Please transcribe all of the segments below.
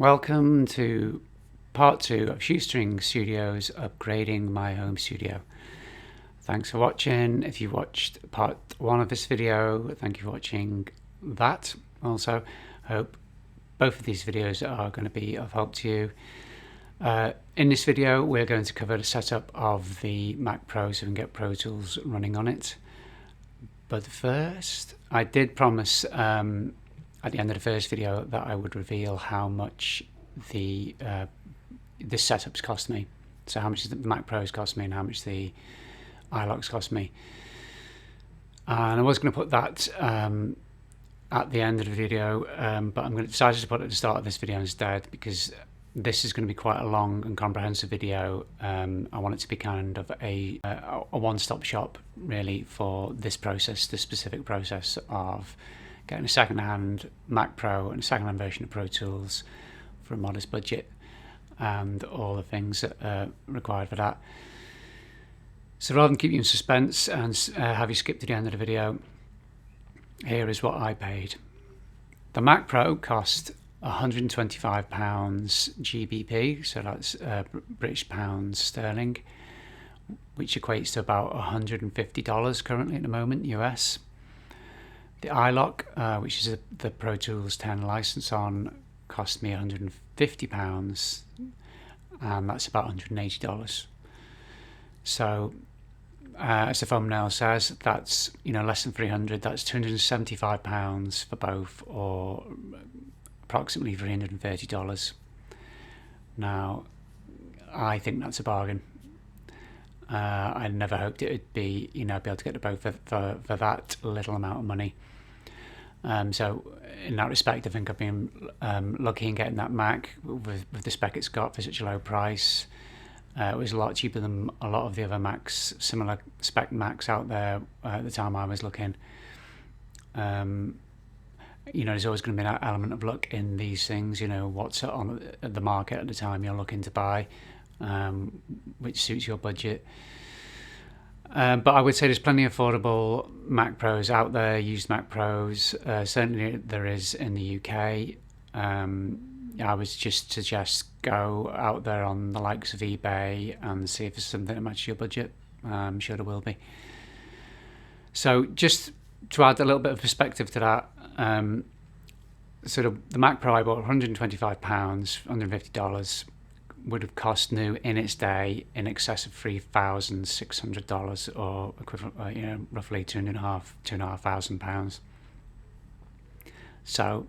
Welcome to part 2 of Shoestring Studios upgrading my home studio. Thanks for watching. If you watched part 1 of this video, thank you for watching that. Also, hope both of these videos are going to be of help to you. In this video, we're going to cover the setup of the Mac Pro so we can get Pro Tools running on it. But first, I did promise at the end of the first video that I would reveal how much this setup's cost me. So how much the Mac Pros cost me and how much the iLoks cost me. And I was going to put that at the end of the video, but I'm going to decide to put it at the start of this video instead, because this is going to be quite a long and comprehensive video. I want it to be kind of a one-stop shop really for this process, this specific process of getting a second-hand Mac Pro and a second-hand version of Pro Tools for a modest budget and all the things that are required for that. So rather than keep you in suspense and have you skip to the end of the video, here is what I paid. The Mac Pro cost £125 GBP, so that's British pounds sterling, which equates to about $150 currently at the moment, US. The iLok, which is the Pro Tools 10 license on, cost me £150, and that's about $180. So, as the thumbnail says, that's less than 300. That's £275 for both, or approximately $330. Now, I think that's a bargain. I never hoped it would be, be able to get to both for that little amount of money. So in that respect, I think I've been lucky in getting that Mac with the spec it's got for such a low price. It was a lot cheaper than a lot of the other Macs, similar spec Macs out there at the time I was looking. There's always going to be that element of luck in these things. What's on the market at the time you're looking to buy, which suits your budget. But I would say there's plenty of affordable Mac Pros out there, used Mac Pros. Certainly there is in the UK. I would just suggest go out there on the likes of eBay and see if there's something that matches your budget. I'm sure there will be. So just to add a little bit of perspective to that, so the Mac Pro I bought £125, $150, would have cost new in its day in excess of $3,600, or equivalent, roughly £2,500. So,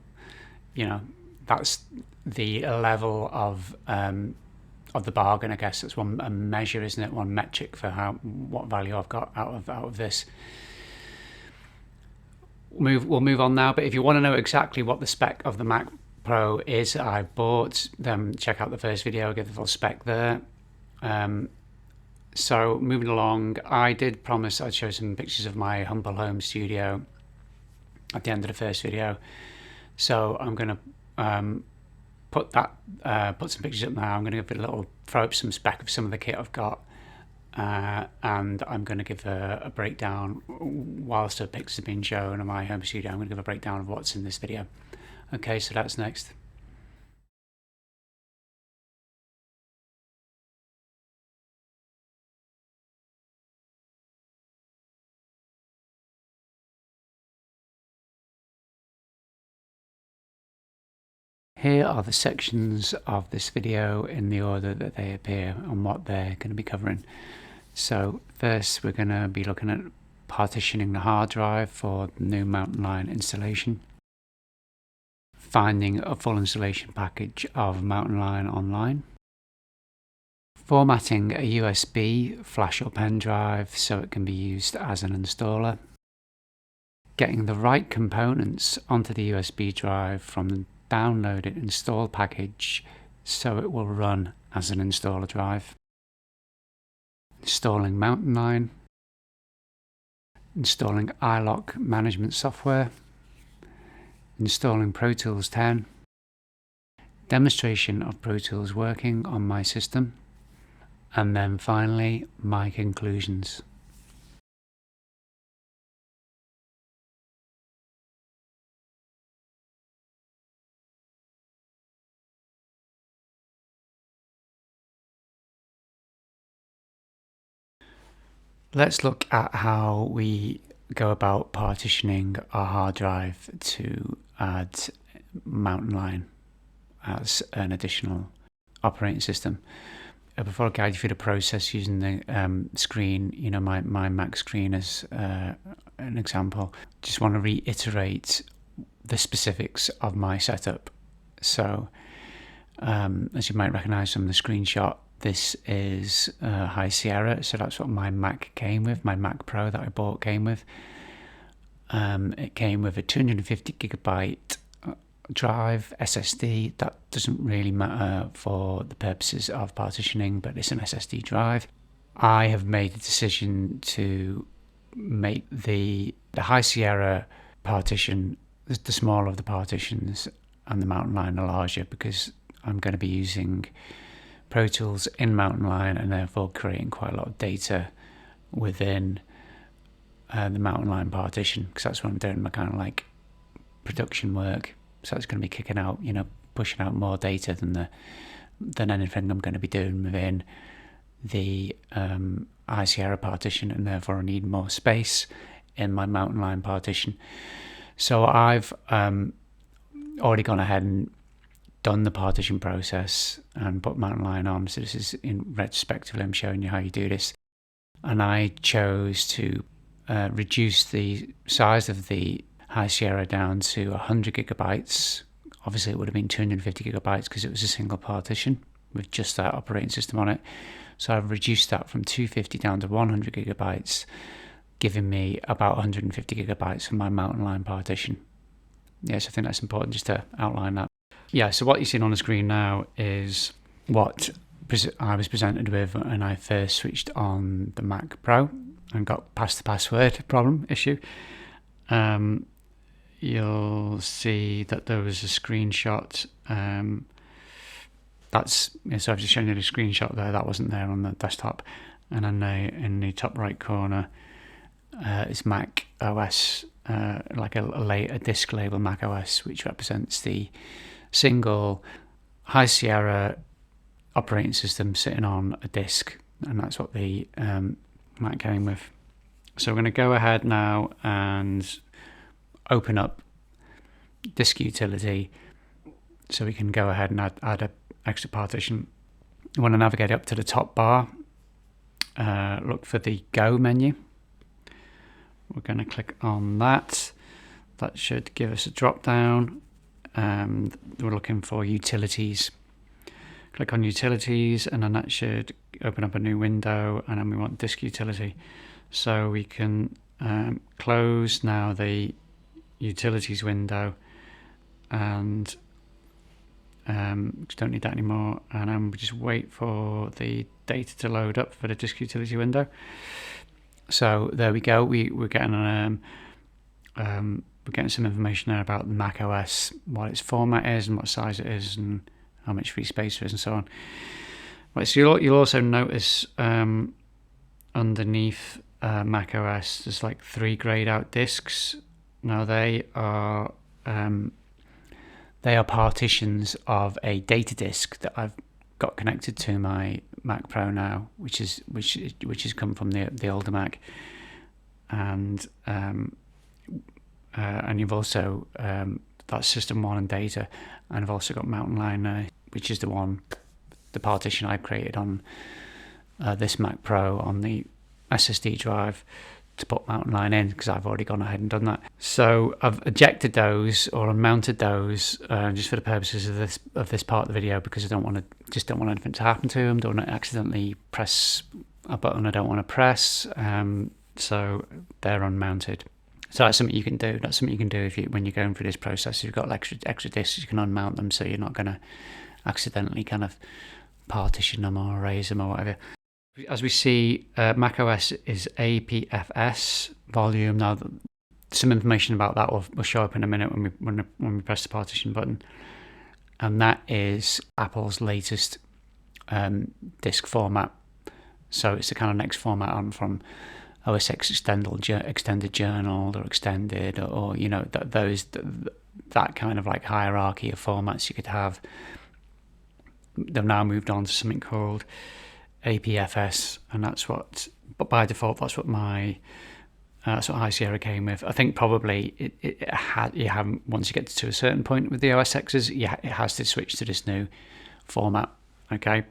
that's the level of the bargain. I guess that's one measure, isn't it? One metric for what value I've got out of this. We'll move on now. But if you want to know exactly what the spec of the Mac Pro is that I bought, then check out the first video, get the full spec there. So moving along, I did promise I'd show some pictures of my humble home studio at the end of the first video, so I'm going to put some pictures up now. I'm going to give it a little throw up some spec of some of the kit I've got, and I'm going to give a breakdown whilst the pictures are being shown of my home studio. I'm going to give a breakdown of what's in this video. Okay, so that's next. Here are the sections of this video in the order that they appear and what they're going to be covering. So first we're going to be looking at partitioning the hard drive for the new Mountain Lion installation, finding a full installation package of Mountain Lion online, formatting a USB flash or pen drive so it can be used as an installer, getting the right components onto the USB drive from the downloaded install package so it will run as an installer drive, installing Mountain Lion, installing iLok management software, installing Pro Tools 10, demonstration of Pro Tools working on my system, and then finally my conclusions. Let's look at how we go about partitioning our hard drive to add Mountain Lion as an additional operating system. Before I guide you through the process using the screen, my Mac screen as an example, just want to reiterate the specifics of my setup. So, as you might recognize from the screenshot, this is High Sierra, so that's what my Mac came with. My Mac Pro that I bought came with. It came with a 250 gigabyte drive SSD. That doesn't really matter for the purposes of partitioning, but it's an SSD drive. I have made the decision to make the High Sierra partition the smaller of the partitions and the Mountain Lion the larger, because I'm going to be using Pro Tools in Mountain Lion and therefore creating quite a lot of data within the Mountain Lion partition, because that's what I'm doing, my kind of like production work. So it's going to be kicking out, pushing out more data than anything I'm going to be doing within the High Sierra partition, and therefore I need more space in my Mountain Lion partition. So I've already gone ahead and done the partition process and put Mountain Lion on. So this is in retrospectively, I'm showing you how you do this. And I chose to reduce the size of the High Sierra down to 100 gigabytes. Obviously it would have been 250 gigabytes because it was a single partition with just that operating system on it. So I've reduced that from 250 down to 100 gigabytes, giving me about 150 gigabytes for my Mountain Lion partition. Yes, I think that's important just to outline that. Yeah, so what you're seeing on the screen now is what I was presented with when I first switched on the Mac Pro and got past the password issue. You'll see that there was a screenshot. So I've just shown you the screenshot there. That wasn't there on the desktop. And then in the top right corner, it's Mac OS, like a disk label Mac OS, which represents the single High Sierra operating system sitting on a disk, and that's what the Mac came with. So we're going to go ahead now and open up disk utility so we can go ahead and add an extra partition. You want to navigate up to the top bar, look for the Go menu. We're going to click on that. That should give us a drop down. We're looking for utilities. Click on utilities, and then that should open up a new window, and then we want disk utility. So we can close now the utilities window, and don't need that anymore, and then we just wait for the data to load up for the disk utility window. So there we go. We're getting we're getting some information there about the Mac OS, what its format is and what size it is and how much free space there is and so on. Right, so you'll also notice underneath Mac OS there's like 3 grayed out disks. Now they are partitions of a data disk that I've got connected to my Mac Pro now, which has come from the older Mac, and you've also that's System 1 and data, and I've also got Mountain Lion, which is the partition I created on this Mac Pro on the SSD drive to put Mountain Lion in, because I've already gone ahead and done that. So I've ejected those or unmounted those just for the purposes of this part of the video, because I don't want anything to happen to them. Don't want to accidentally press a button I don't want to press. So they're unmounted. So that's something you can do. That's something you can do when you're going through this process. If you've got extra disks, you can unmount them so you're not going to accidentally kind of partition them or erase them or whatever. As we see, macOS is APFS volume. Now, some information about that will show up in a minute when we press the partition button, and that is Apple's latest disk format. So it's the kind of next format on from OS X extended journal or extended, or that kind of like hierarchy of formats you could have. They've now moved on to something called APFS, and that's what but by default, that's what my that's what High Sierra came with. I think probably you haven't, once you get to a certain point with the OS X's, yeah, it has to switch to this new format. Okay,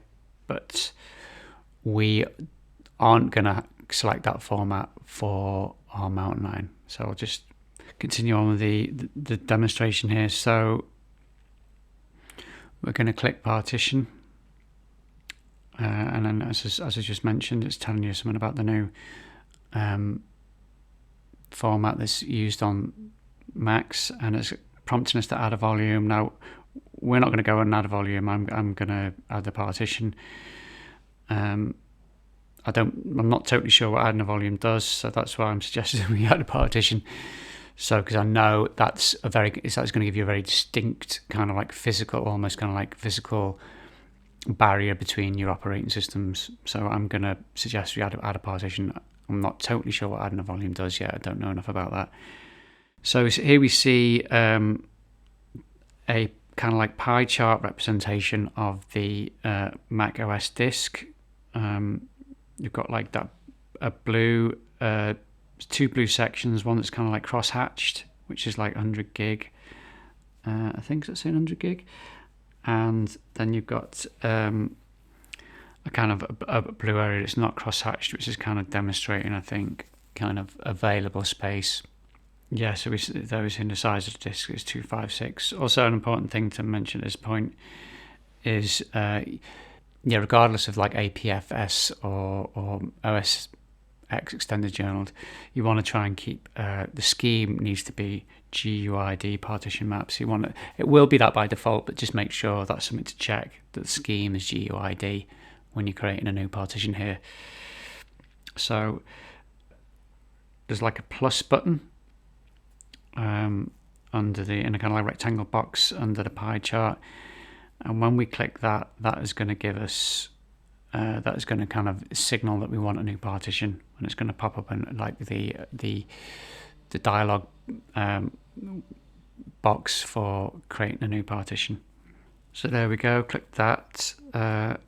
but we aren't gonna select that format for our mountain line. So I'll just continue on with the demonstration here. So we're going to click partition, and then as I just mentioned, it's telling you something about the new format that's used on Macs, and it's prompting us to add a volume. Now we're not going to go and add a volume. I'm going to add the partition. I'm not totally sure what adding a volume does, so that's why I'm suggesting we add a partition. So, because I know that's going to give you a very distinct kind of like physical, almost kind of like physical barrier between your operating systems. So I'm going to suggest we add a partition. I'm not totally sure what adding a volume does yet. I don't know enough about that. So here we see a kind of like pie chart representation of the Mac OS disk. You've got like a blue, two blue sections, one that's kind of like cross-hatched, which is like 100 gig. I think it's saying 100 gig. And then you've got a kind of a blue area that's not cross-hatched, which is kind of demonstrating, I think, kind of available space. Yeah, so there was in the size of the disk is 256. Also, an important thing to mention at this point is, regardless of like APFS or OS X extended journaled, you want to try and keep the scheme needs to be GUID partition maps. It will be that by default, but just make sure that's something to check, that the scheme is GUID when you're creating a new partition here. So there's like a plus button in a kind of like rectangle box under the pie chart, and when we click that, that is going to give us that is going to kind of signal that we want a new partition, and it's going to pop up in like the dialog box for creating a new partition. So there we go. Click that. Got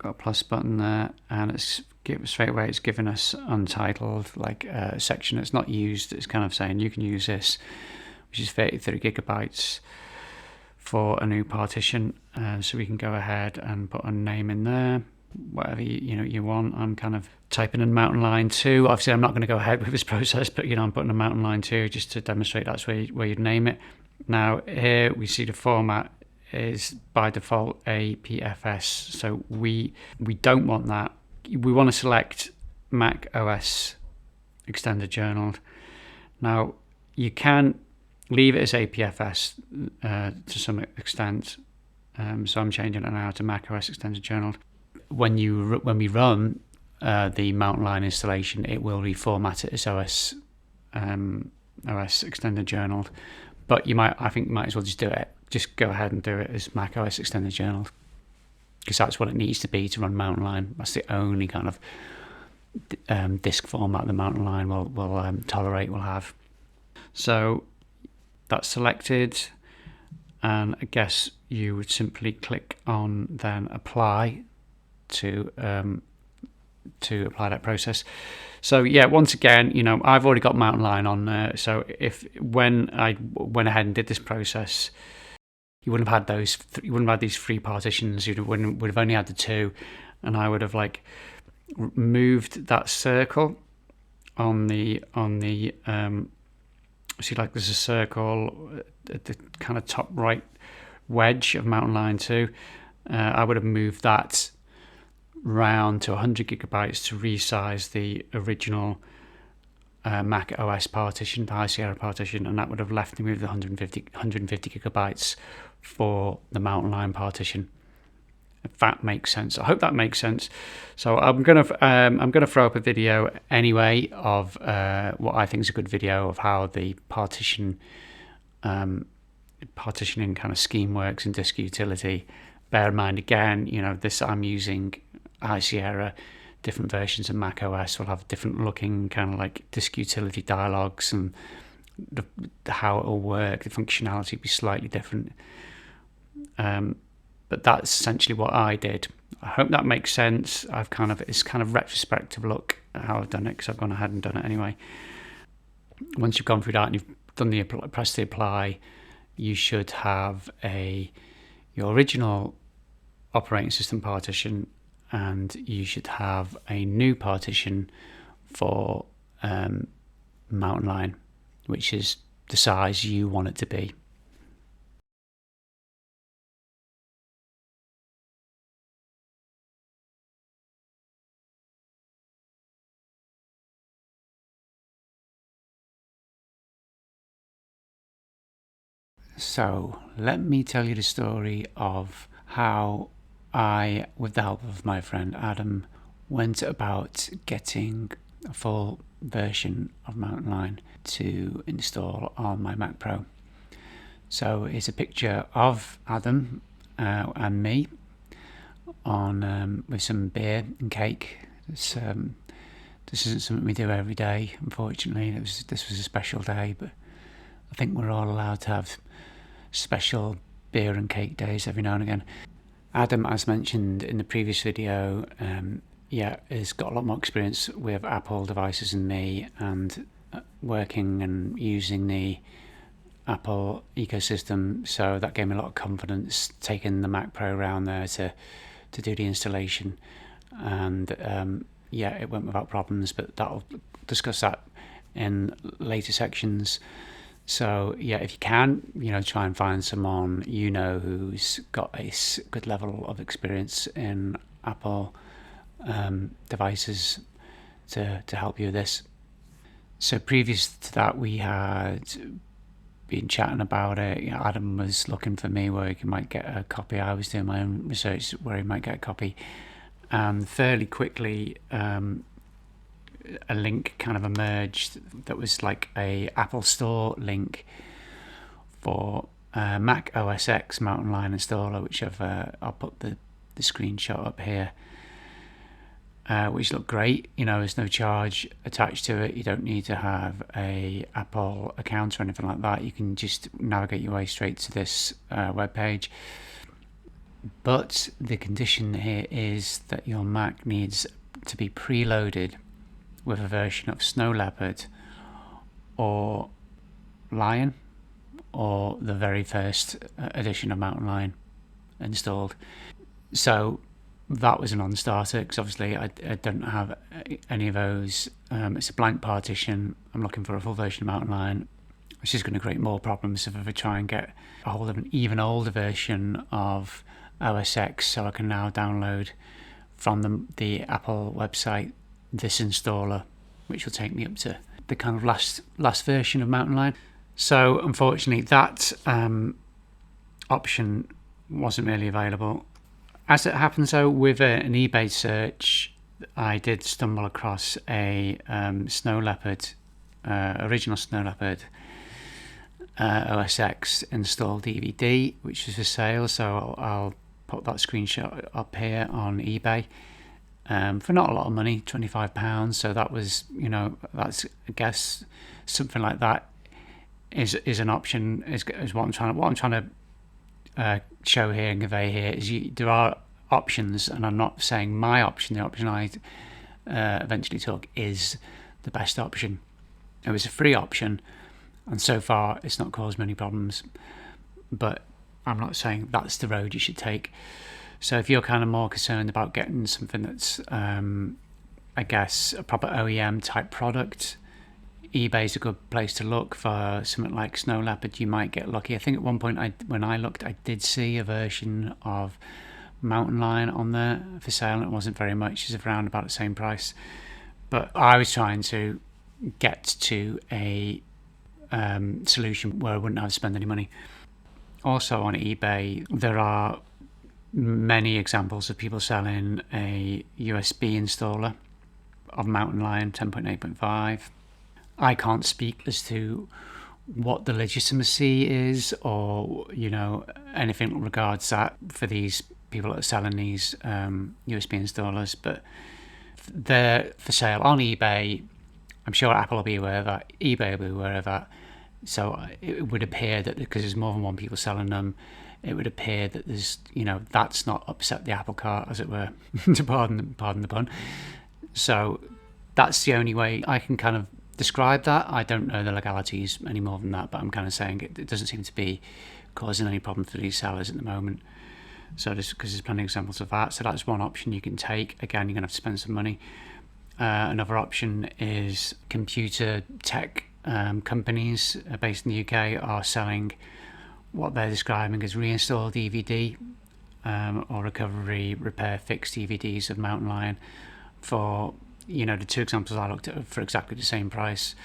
a plus button there, and it's straight away. It's given us untitled, like a section that's not used. It's kind of saying you can use this, which is 33 gigabytes for a new partition. So we can go ahead and put a name in there, whatever you want. I'm kind of typing in mountain line 2. Obviously I'm not going to go ahead with this process, but I'm putting a mountain line 2 just to demonstrate that's where you'd name it. Now here we see the format is by default APFS, so we don't want that. We want to select Mac OS extended journaled. Now you can leave it as APFS to some extent, so I'm changing it now to Mac OS extended journaled. When we run the mountain line installation, it will reformat it as OS extended journaled, but I think you might as well just do it. Just go ahead and do it as Mac OS extended journaled, because that's what it needs to be to run mountain line. That's the only kind of disk format the mountain line will tolerate, will have. So that's selected, and I guess you would simply click on then apply to apply that process. So yeah, once again, I've already got mountain line on there. So when I went ahead and did this process, you wouldn't have had these 3 partitions. You would have only had the 2, and I would have like moved that circle on the see, like there's a circle at the kind of top right wedge of mountain line 2. I would have moved that round to 100 gigabytes to resize the original Mac OS partition, the High Sierra partition, and that would have left me with the 150 gigabytes for the mountain line partition. If that makes sense, I hope that makes sense. So I'm gonna throw up a video anyway of what I think is a good video of how the partitioning kind of scheme works in disk utility. Bear in mind again, this I'm using High Sierra. Different versions of Mac OS will have different looking kind of like disk utility dialogues, and how it will work, the functionality will be slightly different. But that's essentially what I did. I hope that makes sense. It's kind of retrospective look how I've done it, because I've gone ahead and done it anyway. Once you've gone through that and you've done the press the apply, you should have your original operating system partition, and you should have a new partition for Mountain Lion, which is the size you want it to be. So let me tell you the story of how I, with the help of my friend Adam, went about getting a full version of Mountain Lion to install on my Mac Pro. So here's a picture of Adam and me on with some beer and cake. This isn't something we do every day, unfortunately. This was a special day, but I think we're all allowed to have special beer and cake days every now and again. Adam, as mentioned in the previous video, has got a lot more experience with Apple devices than me, and working and using the Apple ecosystem, so that gave me a lot of confidence taking the Mac Pro around there to do the installation, and it went without problems, but I'll discuss that in later sections. So if you can, try and find someone who's got a good level of experience in Apple devices to help you with this. So previous to that, we had been chatting about it. Adam was looking for me where he might get a copy. I was doing my own research where he might get a copy, and fairly quickly a link kind of emerged that was like a Apple Store link for Mac OS X Mountain Lion installer, which I'll put the screenshot up here, which looked great. There's no charge attached to it. You don't need to have a Apple account or anything like that. You can just navigate your way straight to this web page. But the condition here is that your Mac needs to be preloaded with a version of Snow Leopard or Lion, or the very first edition of Mountain Lion installed. So that was a non-starter, because obviously I don't have any of those. It's a blank partition. I'm looking for a full version of Mountain Lion, which is going to create more problems if I ever try and get a hold of an even older version of OS X, so I can now download from the Apple website this installer, which will take me up to the kind of last version of Mountain Lion. So unfortunately that option wasn't really available. As it happens though, with an eBay search, I did stumble across a Snow Leopard, original Snow Leopard OS X install DVD, which was for sale. So I'll put that screenshot up here on eBay. For not a lot of money, £25. So that was, that's, I guess, something like that is an option. Is what I'm trying to show here and convey here is there are options, and I'm not saying my option, the option I eventually took, is the best option. It was a free option, and so far it's not caused many problems. But I'm not saying that's the road you should take. So if you're kind of more concerned about getting something that's, I guess, a proper OEM type product, eBay's a good place to look for something like Snow Leopard. You might get lucky. I think at one point when I looked, I did see a version of Mountain Lion on there for sale, and it wasn't very much. It's around about the same price. But I was trying to get to a solution where I wouldn't have to spend any money. Also on eBay, there are many examples of people selling a USB installer of Mountain Lion 10.8.5. I can't speak as to what the legitimacy is, or anything regards that for these people that are selling these USB installers, but they're for sale on eBay. I'm sure Apple will be aware of that, eBay will be aware of that. So it would appear that because there's more than one people selling them, it would appear that there's, that's not upset the apple cart, as it were, to pardon the pun. So that's the only way I can kind of describe that. I don't know the legalities any more than that, but I'm kind of saying it doesn't seem to be causing any problem for these sellers at the moment. So just because there's plenty of examples of that. So that's one option you can take. Again, you're going to have to spend some money. Another option is computer tech companies based in the UK are selling what they're describing as reinstalled DVD or recovery, repair, fix DVDs of Mountain Lion for, the two examples I looked at for exactly the same price,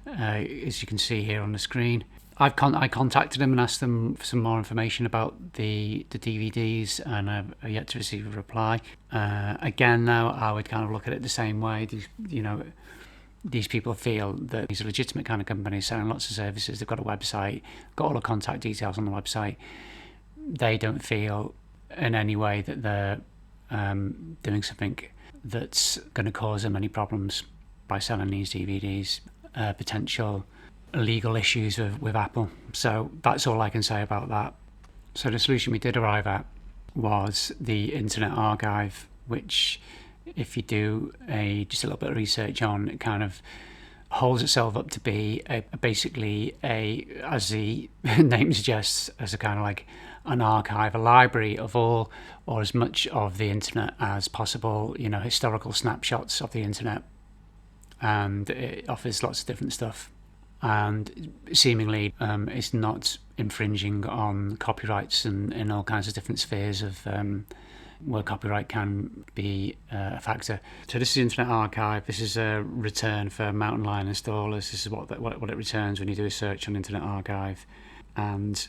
as you can see here on the screen. I contacted them and asked them for some more information about the DVDs, and I've yet to receive a reply. Again, now I would kind of look at it the same way. These people feel that these are legitimate kind of companies selling lots of services. They've got a website, got all the contact details on the website. They don't feel in any way that they're doing something that's going to cause them any problems by selling these DVDs. Potential legal issues with Apple. So that's all I can say about that. So the solution we did arrive at was the Internet Archive, which, if you do just a little bit of research on, it kind of holds itself up to be basically as the name suggests, as a kind of like an archive, a library of all or as much of the internet as possible, historical snapshots of the internet, and it offers lots of different stuff. And seemingly it's not infringing on copyrights in all kinds of different spheres of where copyright can be a factor. So this is Internet Archive. This is a return for Mountain Lion installers. This is what it returns when you do a search on Internet Archive. And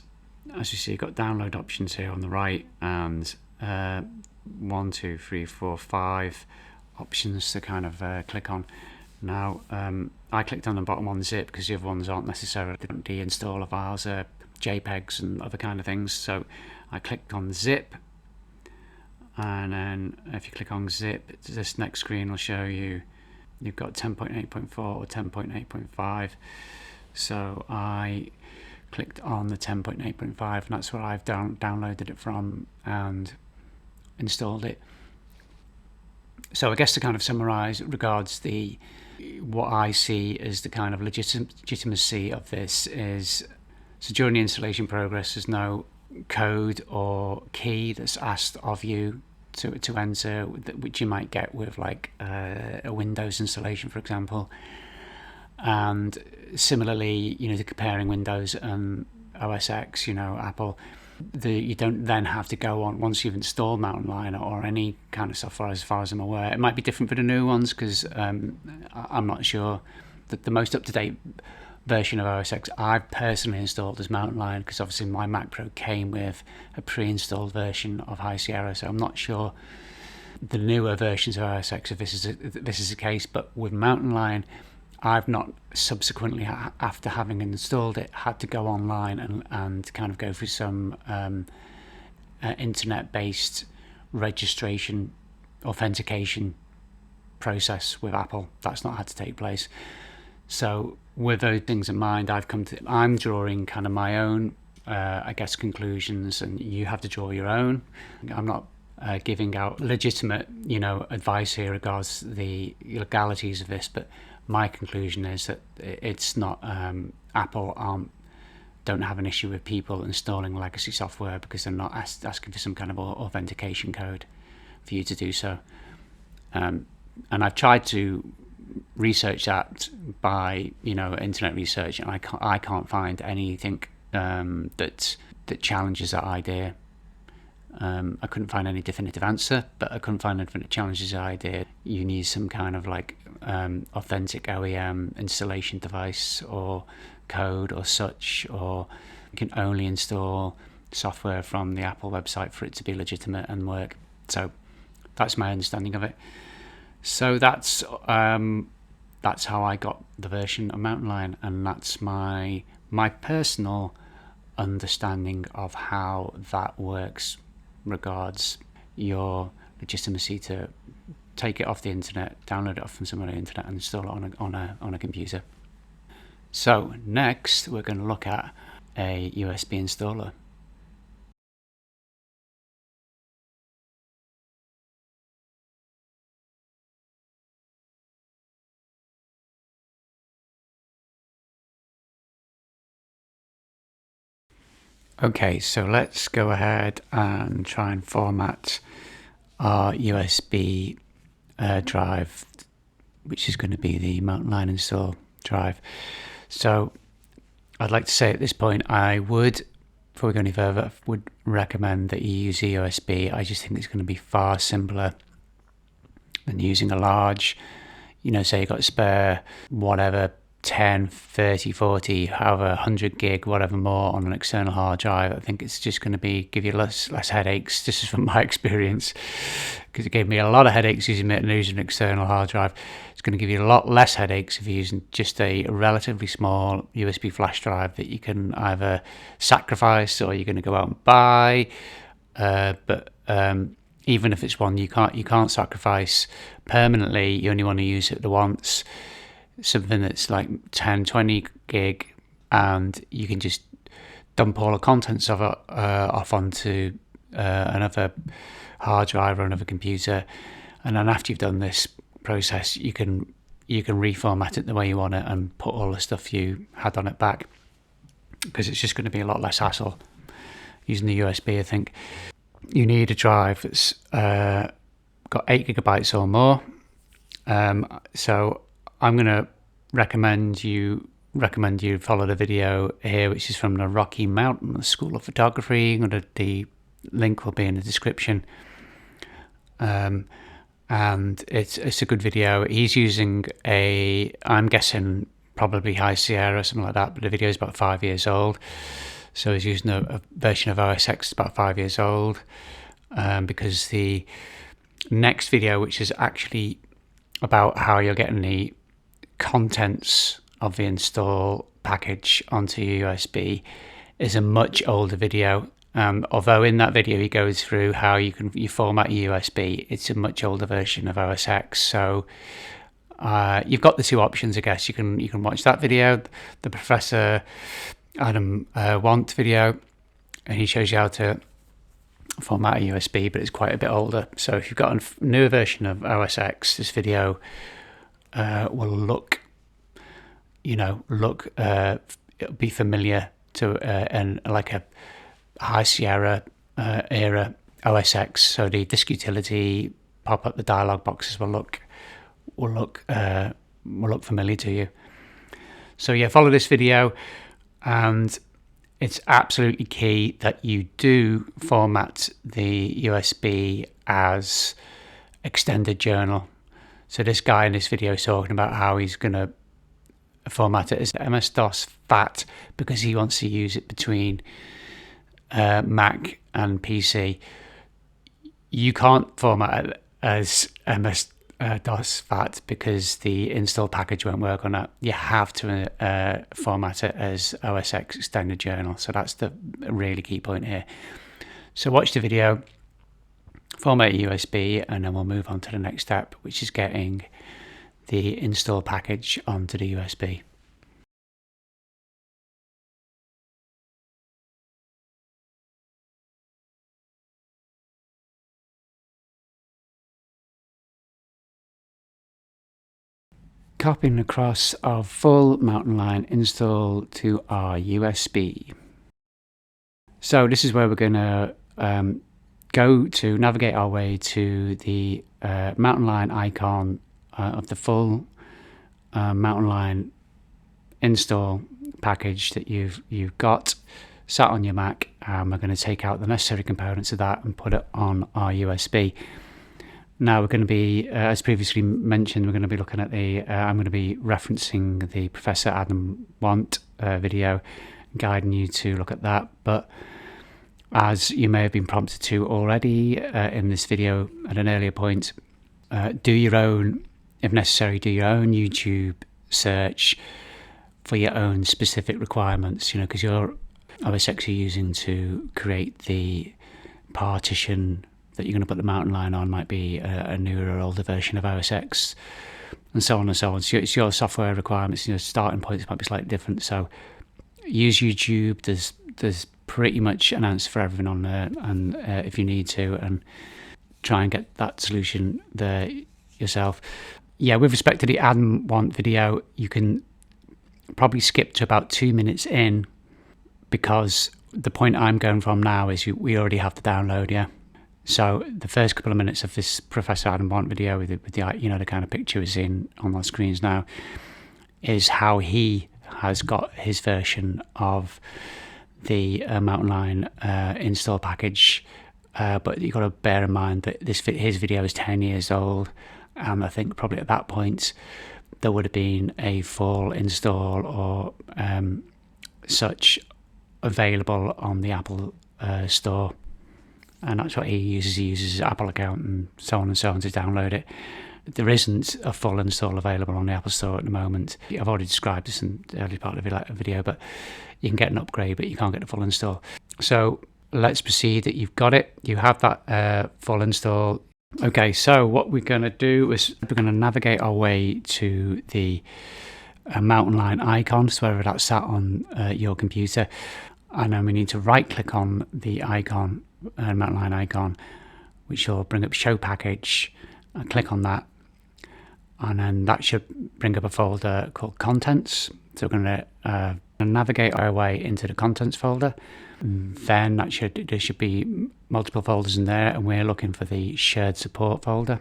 as you see, you've got download options here on the right, and 1, 2, 3, 4, 5 options to kind of click on. Now, I clicked on the bottom one, zip, because the other ones aren't necessarily the installer files, JPEGs and other kind of things. So I clicked on zip, and then if you click on zip, this next screen will show you you've got 10.8.4 or 10.8.5. So I clicked on the 10.8.5, and that's where I've downloaded it from and installed it. So I guess to kind of summarize regards what I see as the kind of legitimacy of this is, so during the installation progress there's no code or key that's asked of you to enter, which you might get with like a Windows installation, for example. And similarly, comparing Windows and OS X, Apple, you don't then have to go on, once you've installed Mountain Lion or any kind of software, as far as I'm aware. It might be different for the new ones, because I'm not sure that the most up-to-date version of OS X I've personally installed as Mountain Lion, because obviously my Mac Pro came with a pre-installed version of High Sierra, so I'm not sure the newer versions of OS X if this is the case. But with Mountain Lion, I've not subsequently, after having installed it, had to go online and kind of go through some internet-based registration, authentication process with Apple. That's not had to take place. So with those things in mind, I'm drawing kind of my own, I guess, conclusions, and you have to draw your own. I'm not giving out legitimate, advice here regards the legalities of this, but my conclusion is that it's not Apple don't have an issue with people installing legacy software because they're not asking for some kind of authentication code for you to do so. And I've tried to research that by internet research, and I can't find anything that challenges that idea. I couldn't find any definitive answer, but I couldn't find anything that challenges the idea. You need some kind of like authentic OEM installation device or code or such, or you can only install software from the Apple website for it to be legitimate and work. So that's my understanding of it. So that's how I got the version of Mountain Lion, and that's my personal understanding of how that works regards your legitimacy to take it off the internet, download it off from somewhere on the internet, and install it on a computer. So next we're going to look at a USB installer. Okay, so let's go ahead and try and format our USB drive, which is going to be the mountain line install drive. So I'd like to say at this point, I would, before we go any further, would recommend that you use a USB. I just think it's going to be far simpler than using a large, say you've got a spare, whatever, 10, 30, 40, however, 100 gig, whatever more on an external hard drive. I think it's just going to give you less headaches. This is from my experience, because it gave me a lot of headaches using an external hard drive. It's going to give you a lot less headaches if you're using just a relatively small USB flash drive that you can either sacrifice or you're going to go out and buy. But even if it's one you can't sacrifice permanently, you only want to use it the once, something that's like 10, 20 gig, and you can just dump all the contents of it off onto another hard drive or another computer, and then after you've done this process, you can reformat it the way you want it and put all the stuff you had on it back, because it's just going to be a lot less hassle using the USB. I think you need a drive that's got 8 gigabytes or more. So I'm going to recommend you follow the video here, which is from the Rocky Mountain School of Photography. The link will be in the description. And it's a good video. He's using I'm guessing probably High Sierra or something like that, but the video is about 5 years old. So he's using a version of OS X that's about 5 years old, because the next video, which is actually about how you're getting the contents of the install package onto your USB, is a much older video. Although in that video he goes through how you format your USB, it's a much older version of OS X. So you've got the two options, I guess. You can watch that video, the Professor Adam Wandt video, and he shows you how to format a USB, but it's quite a bit older. So if you've got a newer version of OS X, this video will look be familiar to and like a High Sierra era OS X. So the disk utility, pop up the dialog boxes will look familiar to you. So yeah, follow this video, and it's absolutely key that you do format the USB as extended journal. So this guy in this video is talking about how he's going to format it as MS-DOS FAT, because he wants to use it between Mac and PC. You can't format it as MS-DOS FAT because the install package won't work on that. You have to format it as OS X extended journal. So that's the really key point here. So watch the video, format your USB, and then we'll move on to the next step, which is getting the install package onto the USB. Copying across our full mountain line install to our USB. So this is where we're going to navigate our way to the mountain line icon of the full mountain line install package that you've got sat on your Mac. We're going to take out the necessary components of that and put it on our USB. Now we're going to be, as previously mentioned, we're going to be looking at I'm going to be referencing the Professor Adam Wandt video, guiding you to look at that. But as you may have been prompted to already in this video at an earlier point, do your own, if necessary, do your own YouTube search for your own specific requirements, because your OS X you're using to create the partition that you're going to put the mountain line on might be a newer or older version of OS X, and so on and so on. So it's your software requirements, starting points might be slightly different. So use YouTube. There's pretty much an answer for everything on there, and if you need to, and try and get that solution there yourself. Yeah, with respect to the Adam Wandt video, you can probably skip to about 2 minutes in, because the point I'm going from now is we already have the download, yeah. So the first couple of minutes of this Professor Adam Wandt video with the you know, the kind of picture we're seeing on our screens now is how he has got his version of the Mountain Lion install package. But you've got to bear in mind that his video is 10 years old, and I think probably at that point there would have been a full install or such available on the Apple Store. And that's what he uses. He uses his Apple account and so on to download it. There isn't a full install available on the Apple Store at the moment. I've already described this in the early part of the video, but you can get an upgrade, but you can't get the full install. So let's proceed that you've got it. You have that full install. Okay, so what we're going to do is we're going to navigate our way to the Mountain Lion icon, so wherever that's sat on your computer. And then we need to right click on the icon, Mountain Lion icon, which will bring up show package. Click on that, and then that should bring up a folder called contents. So we're going to navigate our way into the contents folder. Then there should be multiple folders in there, and we're looking for the shared support folder.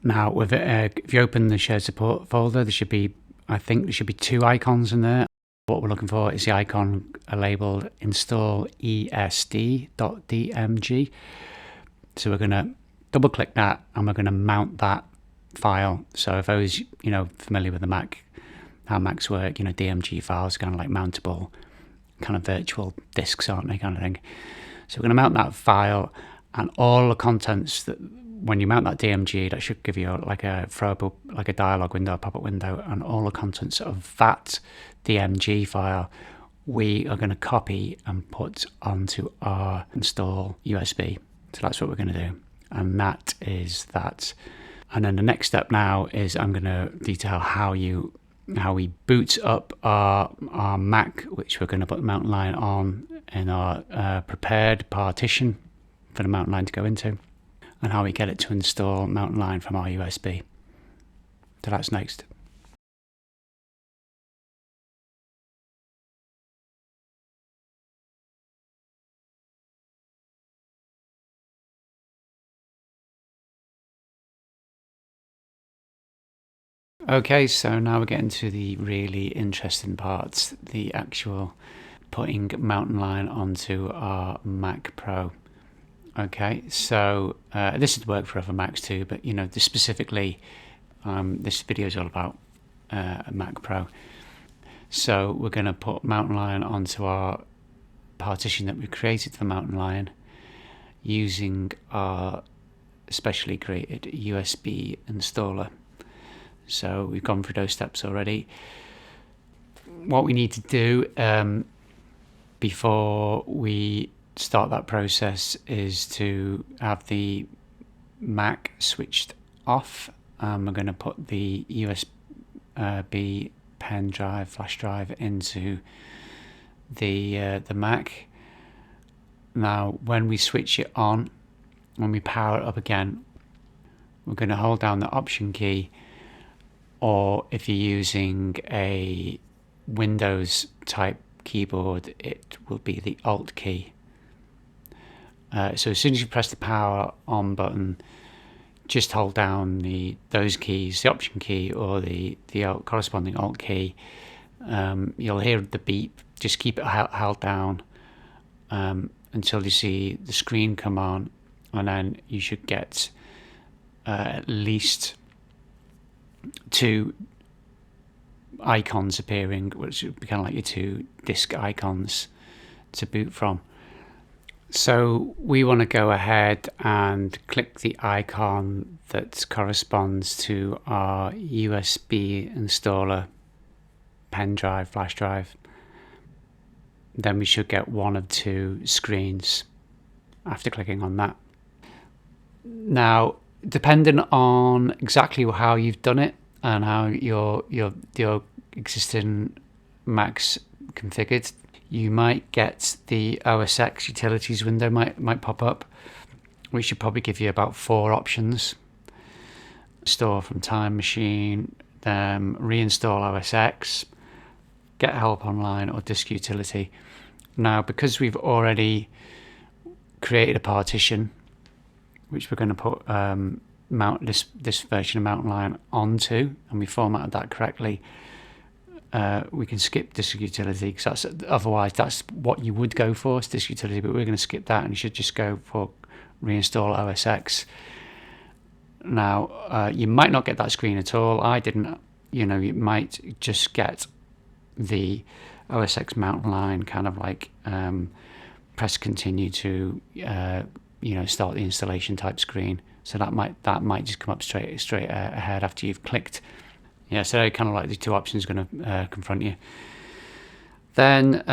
Now, with if you open the shared support folder, I think there should be two icons in there. What we're looking for is the icon labeled install esd.dmg. So we're going to double click that, and we're going to mount that file. So if I was, familiar with the Mac, how Macs work, DMG files are kind of like mountable, kind of virtual disks, aren't they, kind of thing. So we're going to mount that file, and all the contents that, when you mount that DMG, that should give you like a throwable, like a dialog window, a pop-up window, and all the contents of that DMG file we are going to copy and put onto our install USB. So that's what we're going to do, and that is that. And then the next step now is I'm going to detail how we boot up our Mac, which we're going to put Mountain Lion on in our prepared partition for the Mountain Lion to go into, and how we get it to install Mountain Lion from our USB. So that's next. Okay, so now we're getting to the really interesting parts, the actual putting Mountain Lion onto our Mac Pro. Okay, so this would work for other Macs too, but specifically, this video is all about a Mac Pro. So we're going to put Mountain Lion onto our partition that we created for Mountain Lion using our specially created USB installer. So we've gone through those steps already. What we need to do before we start that process is to have the Mac switched off. We're going to put the USB pen drive, flash drive into the Mac. Now, when we switch it on, when we power it up again, we're going to hold down the Option key, or if you're using a Windows type keyboard, it will be the Alt key. So as soon as you press the power on button, just hold down those keys, the Option key or the corresponding Alt key. You'll hear the beep. Just keep it held down until you see the screen come on, and then you should get at least two icons appearing, which would be kind of like your two disk icons to boot from. So we want to go ahead and click the icon that corresponds to our USB installer pen drive, flash drive. Then we should get one of two screens after clicking on that. Now, depending on exactly how you've done it and how your existing Mac's configured, you might get the OS X utilities window might pop up, which should probably give you about 4 options: store from Time Machine, reinstall OS X, get help online, or disk utility. Now, because we've already created a partition, which we're going to put mount this version of Mountain Lion onto, and we formatted that correctly, we can skip disk utility, because otherwise that's what you would go for, is disk utility, but we're going to skip that, and you should just go for reinstall OS X. Now, you might not get that screen at all. I didn't. You might just get the OS X Mountain Lion kind of like press continue to start the installation type screen. So that might just come up straight ahead after you've clicked. Yeah, so kind of like the two options are going to confront you. Then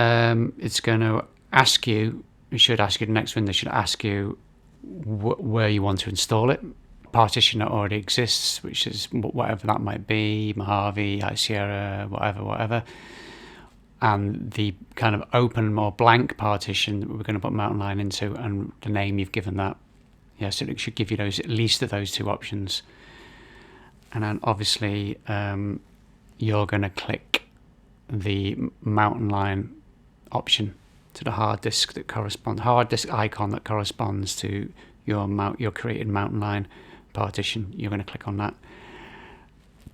it's going to ask you. It should ask you. The next window should ask you where you want to install it. Partition that already exists, which is whatever that might be, Mojave, High Sierra, whatever. And the kind of open or blank partition that we're going to put Mountain Lion into, and the name you've given that. Yeah, so it should give you at least those two options. And then obviously you're going to click the Mountain Lion option to the hard disk icon that corresponds to your created Mountain Lion partition. You're going to click on that.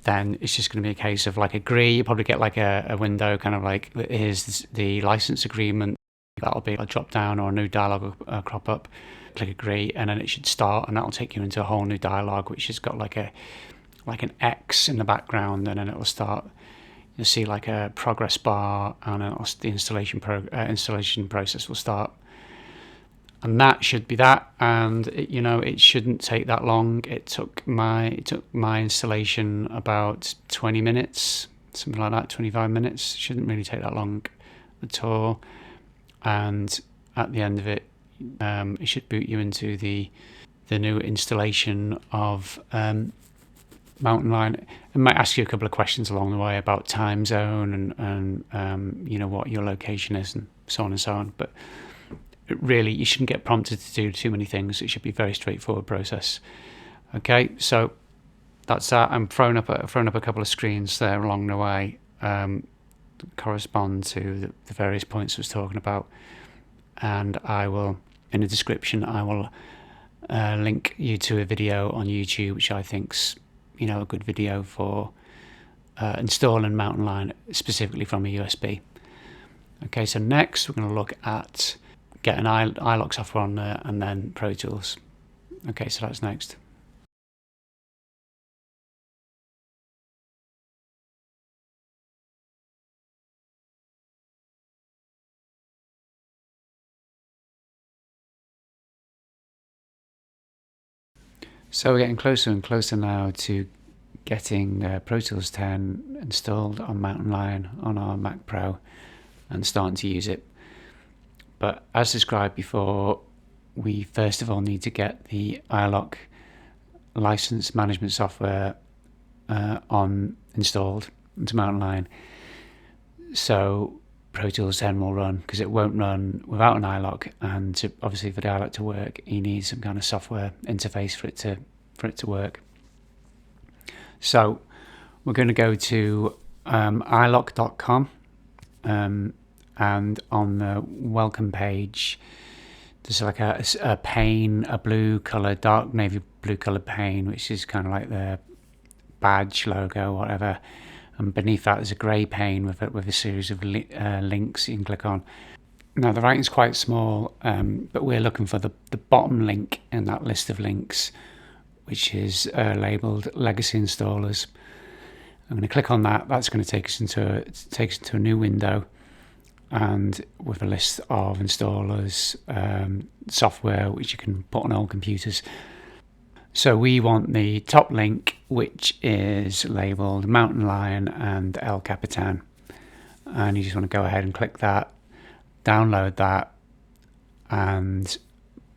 Then it's just going to be a case of like agree. You probably get like a window kind of like, here's the license agreement. That'll be a drop down or a new dialog crop up. Click agree, and then it should start, and that'll take you into a whole new dialog, which has got like an X in the background, and then it'll start. You'll see like a progress bar, and then the installation process will start. And that should be that, and it shouldn't take that long. It took my installation about 20 minutes, something like that, 25 minutes. Shouldn't really take that long at all. And at the end of it, it should boot you into the new installation of Mountain Lion. It might ask you a couple of questions along the way about time zone and what your location is and so on and so on. But really, you shouldn't get prompted to do too many things. It should be a very straightforward process. Okay, so that's that. I'm throwing up a couple of screens there along the way that correspond to the various points I was talking about, and I will, in the description, I will link you to a video on YouTube, which I think's a good video for installing Mountain Lion specifically from a USB. Okay, so next we're going to look at getting iLok software on there, and then Pro Tools. Okay, so that's next. So we're getting closer and closer now to getting Pro Tools 10 installed on Mountain Lion on our Mac Pro and starting to use it. But as described before, we first of all need to get the iLok license management software installed into Mountain Lion. So Pro Tools 10 will run, because it won't run without an iLok, and obviously for the iLok to work, you need some kind of software interface for it to work. So we're going to go to iLok.com. And on the welcome page, there's like a pane, a blue color, dark navy blue color pane, which is kind of like the badge logo, whatever. And beneath that, there's a grey pane with a series of links you can click on. Now the writing's quite small, but we're looking for the bottom link in that list of links, which is labelled Legacy Installers. I'm going to click on that. That's going to take us into a new window, and with a list of installers, software which you can put on old computers. So we want the top link, which is labelled Mountain Lion and El Capitan, and you just want to go ahead and click that, download that, and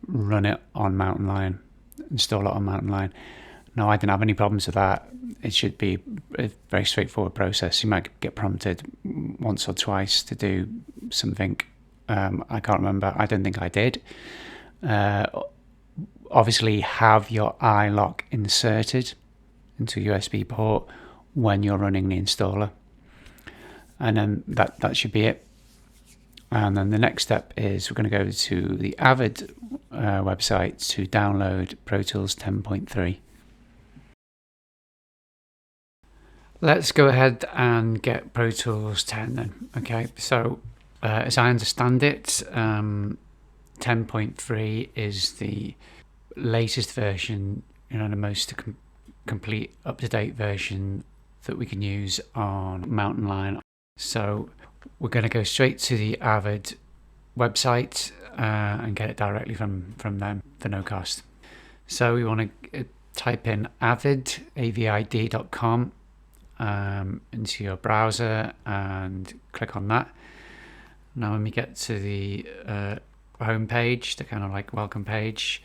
run it on Mountain Lion, install it on Mountain Lion. No, I didn't have any problems with that. It should be a very straightforward process. You might get prompted once or twice to do something. I can't remember. I don't think I did. Obviously, have your iLok inserted into a USB port when you're running the installer. And then that should be it. And then the next step is we're going to go to the Avid website to download Pro Tools 10.3. Let's go ahead and get Pro Tools 10 then. Okay, so as I understand it, 10.3 is the latest version, the most complete up-to-date version that we can use on Mountain Lion. So we're going to go straight to the Avid website and get it directly from them for no cost. So we want to type in avid.com into your browser and click on that. Now when we get to the home page, the kind of like welcome page,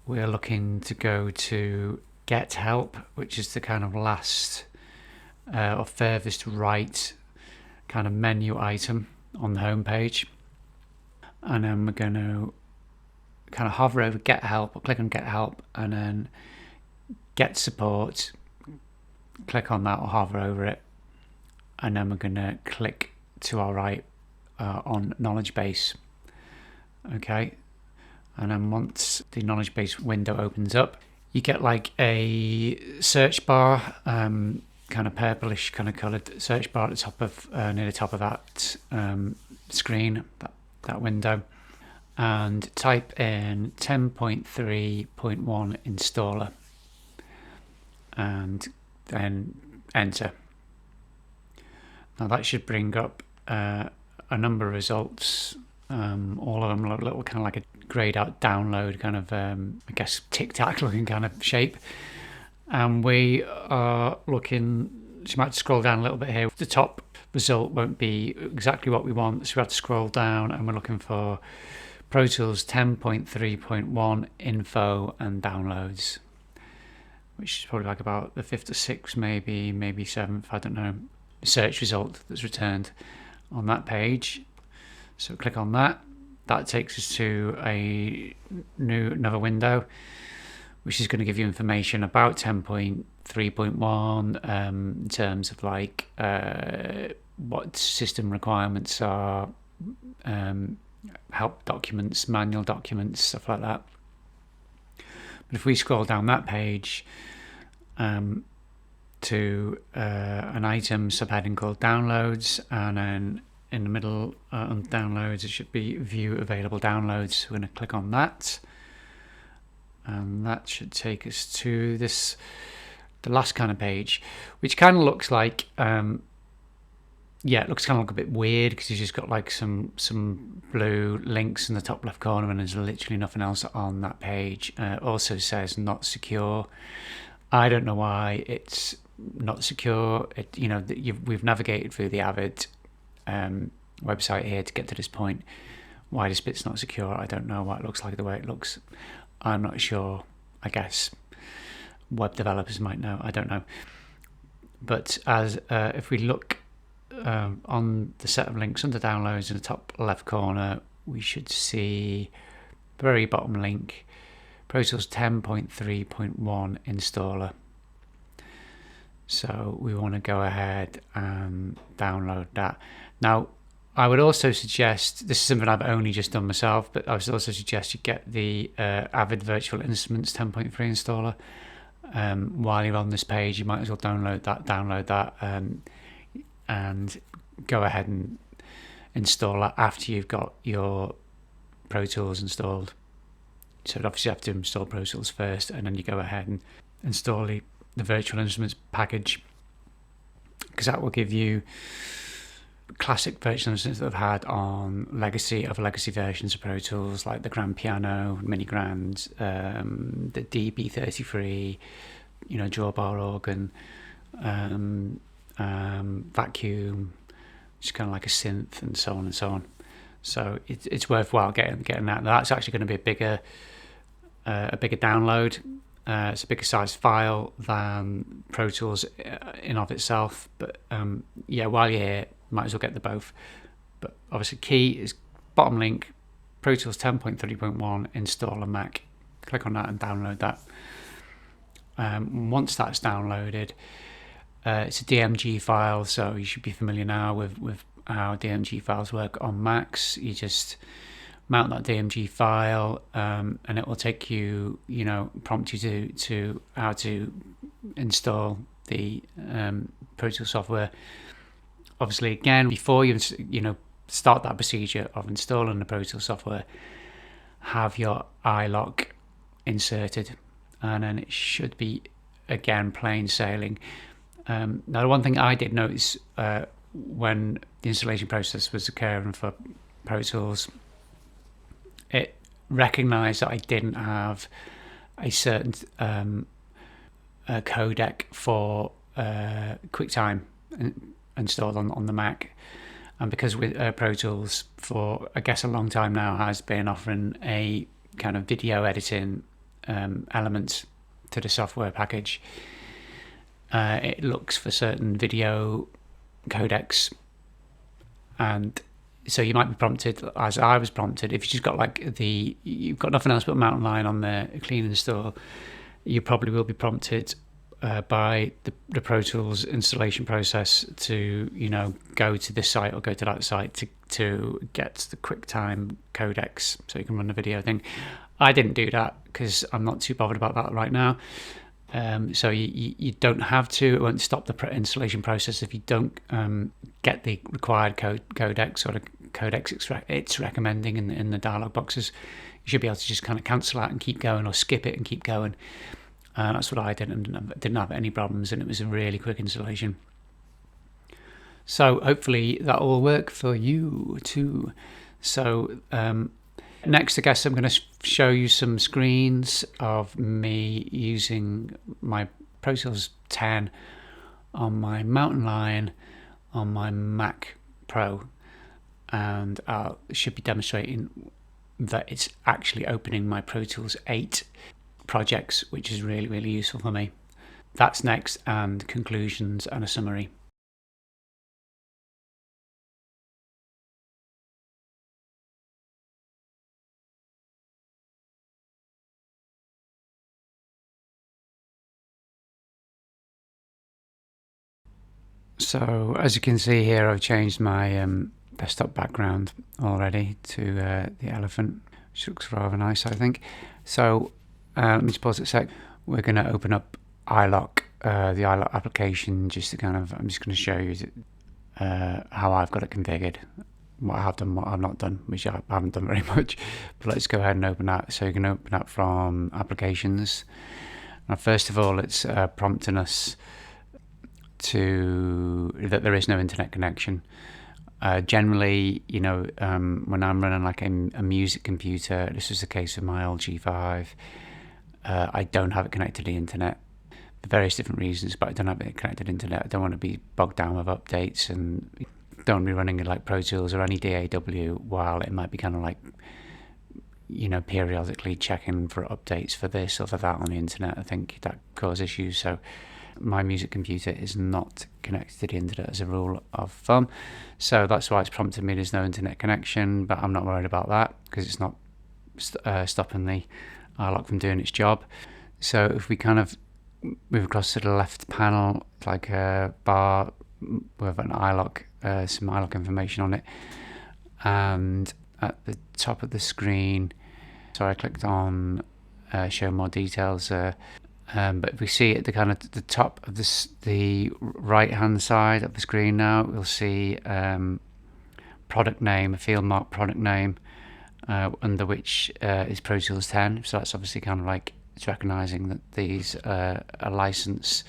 we're looking to go to Get Help, which is the kind of last or furthest right kind of menu item on the home page. And then we're going to kind of hover over Get Help, or click on Get Help, and then Get Support. Click on that or hover over it, and then we're going to click to our right on Knowledge Base. Okay, and then once the Knowledge Base window opens up, you get like a search bar, kind of purplish kind of coloured search bar at the top of near the top of that screen, that window, and type in 10.3.1 installer and then enter. Now that should bring up a number of results. All of them look little kind of like a grayed out download kind of I guess Tic Tac looking kind of shape, and we are looking. So you might scroll down a little bit here. The top result won't be exactly what we want, so we have to scroll down, and we're looking for Pro Tools 10.3.1 info and downloads, which is probably like about the 5th or 6th, maybe 7th, I don't know, search result that's returned on that page. So click on that. That takes us to another window, which is going to give you information about 10.3.1 in terms of like what system requirements are, help documents, manual documents, stuff like that. But if we scroll down that page to an item subheading called Downloads, and then in the middle on Downloads it should be View Available Downloads. We're going to click on that, and that should take us to the last kind of page, which kind of looks like it looks kind of like a bit weird because you've just got like some blue links in the top left corner, and there's literally nothing else on that page. Also says not secure. I don't know why it's not secure. We've navigated through the Avid website here to get to this point. Why this bit's not secure, I don't know. Why it looks like the way it looks, I'm not sure. I guess web developers might know. I don't know. But as if we look on the set of links under Downloads in the top left corner, we should see the very bottom link, Pro Tools 10.3.1 installer. So we want to go ahead and download that. Now, I would also suggest, this is something I've only just done myself, but I would also suggest you get the Avid Virtual Instruments 10.3 installer. While you're on this page, you might as well download that, and go ahead and install that after you've got your Pro Tools installed. So obviously you have to install Pro Tools first, and then you go ahead and install the Virtual Instruments package, because that will give you classic virtual instruments that I've had on legacy versions of Pro Tools, like the Grand Piano, Mini Grand, the DB33, drawbar organ, vacuum, just kind of like a synth, and so on and so on. So it's worthwhile getting that. Now that's actually going to be a bigger download. It's a bigger size file than Pro Tools in of itself. But while you're here, might as well get the both. But obviously, key is bottom link, Pro Tools 10.3.1 install on Mac. Click on that and download that. Once that's downloaded, It's a DMG file, so you should be familiar now with how DMG files work on Macs. You just mount that DMG file, and it will take you, prompt you to how to install the Pro Tools software. Obviously, again, before you start that procedure of installing the Pro Tools software, have your iLok inserted, and then it should be again plain sailing. Now, the one thing I did notice when the installation process was occurring for Pro Tools, it recognized that I didn't have a certain codec for QuickTime installed on the Mac. And because with Pro Tools for, I guess, a long time now has been offering a kind of video editing element to the software package, it looks for certain video codecs, and so you might be prompted, as I was prompted, if you just got you've got nothing else but Mountain Lion on there, clean install, you probably will be prompted by the Pro Tools installation process to go to this site or go to that site to get the QuickTime codecs so you can run the video thing. I didn't do that because I'm not too bothered about that right now. So you don't have to. It won't stop the installation process if you don't get the required codecs or the codecs it's recommending in the dialog boxes. You should be able to just kind of cancel out and keep going, or skip it and keep going. That's what I did, and didn't have any problems, and it was a really quick installation. So hopefully that will work for you too. So next, I guess I'm going to show you some screens of me using my Pro Tools 10 on my Mountain Lion on my Mac Pro, and I should be demonstrating that it's actually opening my Pro Tools 8 projects, which is really, really useful for me. That's next, and conclusions and a summary. So as you can see here, I've changed my desktop background already to the elephant, which looks rather nice, I think. So let me just pause it a sec. We're going to open up iLok, the iLok application, just to I'm just going to show you how I've got it configured, what I have done, what I've not done, which I haven't done very much. But let's go ahead and open that. So you can open that from applications. Now, first of all, it's prompting us that there is no internet connection. Generally, when I'm running like a music computer, this was the case with my old G5, I don't have it connected to the internet for various different reasons, but I don't have it connected to the internet. I don't want to be bogged down with updates, and don't want to be running it like Pro Tools or any DAW while it might be kind of like, periodically checking for updates for this or for that on the internet. I think that causes issues. So my music computer is not connected to the internet as a rule of thumb. So that's why it's prompted me there's no internet connection, but I'm not worried about that because it's not stopping the iLok from doing its job. So if we kind of move across to the left panel, it's like a bar with an iLok, some iLok information on it. And at the top of the screen, so I clicked on show more details, but if we see at the top of the right hand side of the screen now, we'll see product name, a field mark product name, under which is Pro Tools 10. So that's obviously kind of like it's recognizing that these are a license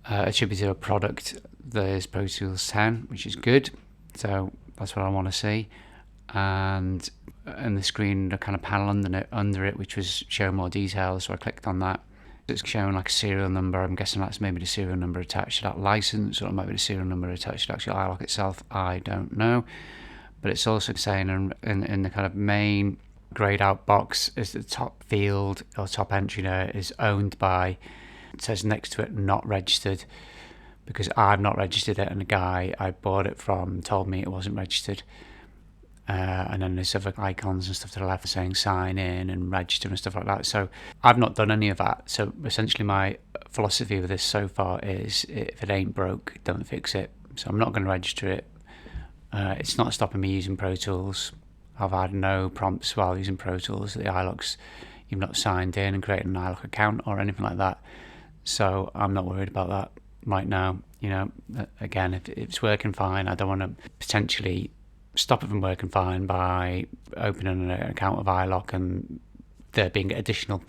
attributed to a product that is Pro Tools 10, which is good. So that's what I want to see. And the screen, the kind of panel under it, which was show more details. So I clicked on that. It's showing like a serial number. I'm guessing that's maybe the serial number attached to that license, or it might be the serial number attached to actually iLok itself. I don't know. But it's also saying in the kind of main grayed out box is the top field or top entry there is owned by, it says next to it not registered, because I've not registered it and the guy I bought it from told me it wasn't registered. And then there's other icons and stuff to the left saying sign in and register and stuff like that. So I've not done any of that. So essentially my philosophy with this so far is, if it ain't broke, don't fix it. So I'm not going to register it. It's not stopping me using Pro Tools. I've had no prompts while using Pro Tools. The iLok's, you've not signed in and created an iLok account or anything like that. So I'm not worried about that right now. You know, again, if it's working fine, I don't want to potentially stop it from working fine by opening an account of iLok and there being additional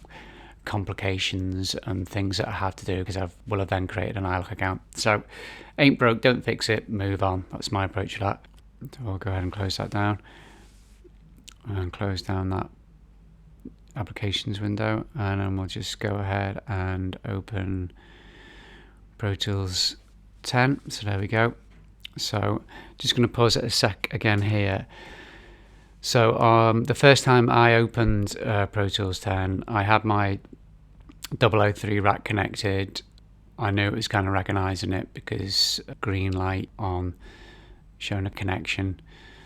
complications and things that I have to do because I will have then created an iLok account. So ain't broke, don't fix it, move on. That's my approach to that. So I'll go ahead and close that down and close down that applications window, and then we'll just go ahead and open Pro Tools 10. So there we go. So just going to pause it a sec again here. So the first time I opened Pro Tools 10, I had my 003 rack connected. I knew it was kind of recognizing it because green light on showing a connection,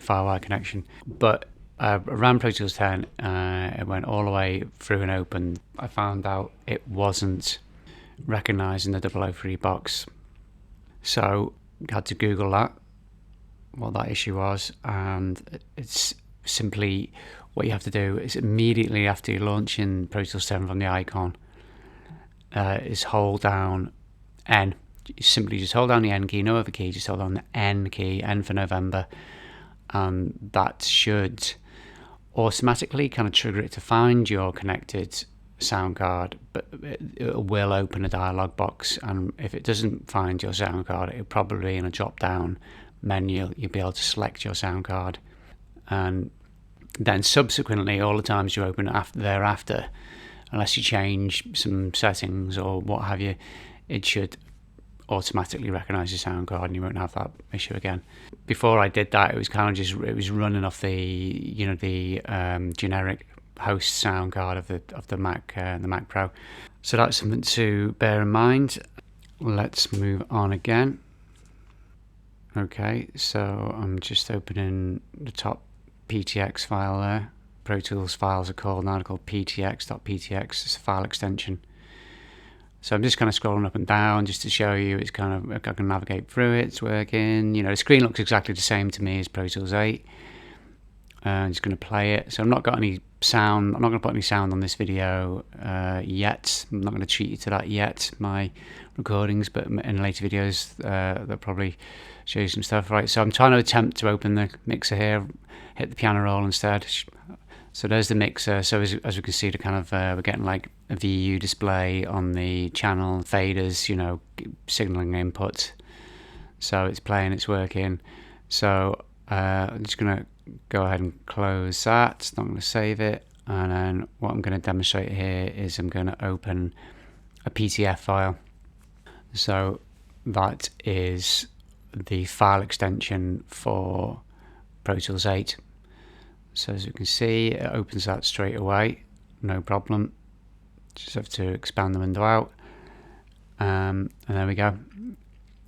firewire connection. But I ran Pro Tools 10, it went all the way through and opened. I found out it wasn't recognizing the 003 box. So I had to Google that, what that issue was, and it's simply what you have to do is immediately after you launch in Pro Tools 7 from the icon, is hold down N. You simply just hold down the N key, no other key, just hold down the N key, N for November, and that should automatically kind of trigger it to find your connected sound card, but it will open a dialog box, and if it doesn't find your sound card, it'll probably in a drop down menu you'll be able to select your sound card, and then subsequently all the times you open thereafter, unless you change some settings or what have you, it should automatically recognize your sound card and you won't have that issue again. Before I did that, it was kind of just, it was running off the generic host sound card of the Mac Pro. So that's something to bear in mind. Let's move on again. Okay, so I'm just opening the top PTX file there. Pro Tools files are called now, they're called ptx.ptx. It's a file extension. So I'm just kind of scrolling up and down just to show you it's kind of, I can navigate through it, it's working. You know, the screen looks exactly the same to me as Pro Tools 8. I'm just going to play it. So I've not got any sound, I'm not going to put any sound on this video yet. I'm not going to treat you to that yet, my recordings, but in later videos they'll probably show you some stuff. Right, so I'm trying to attempt to open the mixer here, hit the piano roll instead. So there's the mixer. So as we can see, the kind of we're getting like a VU display on the channel, faders, you know, signaling input. So it's playing, it's working. So I'm just going to go ahead and close that. Not going to save it. And then what I'm going to demonstrate here is I'm going to open a PTF file. So that is the file extension for Pro Tools 8. So as you can see, it opens that straight away, no problem. Just have to expand the window out, and there we go.